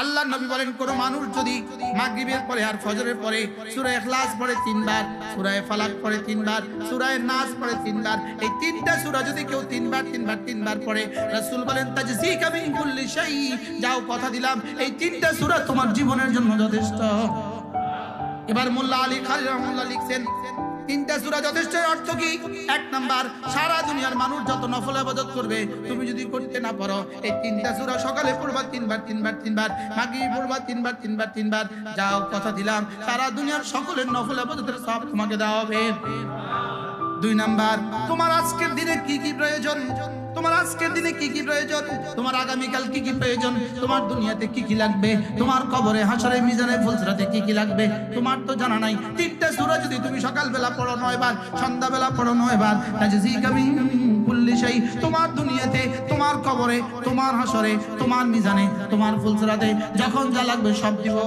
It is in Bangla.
আল্লাহ নবী বলেন কোন মানুষ যদি মাগরিবের পরে আর ফজরের পরে সূরা ইখলাস পড়ে 3 বার, সূরা ফালাক পড়ে 3 বার, সূরা নাস পড়ে 3 বার, এই তিনটা সূরা যদি কেউ 3 বার পড়ে, রাসূল বলেন তাজসিকা মিন কুল্লি শাই, যাও কথা দিলাম এই তিনটা সূরা তোমার জীবনের জন্য যথেষ্ট। এবার মোল্লা আলী খালি রহমাতুল্লাহ লিখছেন তিনটা সূরা যথেষ্ট অর্থ কি? এক নাম্বার, সারা দুনিয়ার মানুষ যত নফল ইবাদত করবে তুমি যদি করতে না পারো, এই তিনটা সূরা সকালে পড়বা 3 বার, মাগরিবে পড়বা 3 বার, যাও কথা দিলাম সারা দুনিয়ার সকলের নফল ইবাদতের সওয়াব তোমাকে দেওয়া হবে। 2 নাম্বার, তোমার আজকের দিনে কি কি প্রয়োজন, তোমার আজকের দিনে কি কি প্রয়োজন, তোমার আগামীকাল কি কি প্রয়োজন, তোমার দুনিয়াতে কি কি লাগবে, তোমার কবরে হাসরে মিজানে ফুলসরাতে কি কি লাগবে তোমার তো জানা নাই। তিনটা সূরা যদি তুমি সকালবেলা পড়ো 9 বার, সন্ধ্যাবেলা পড়ো 9 বার, তাজসিকা মিন কুল্লি শাই, তোমার দুনিয়াতে, তোমার কবরে, তোমার হাসরে, তোমার মিজানে, তোমার ফুলসরাতে যখন যা লাগবে সব দিব।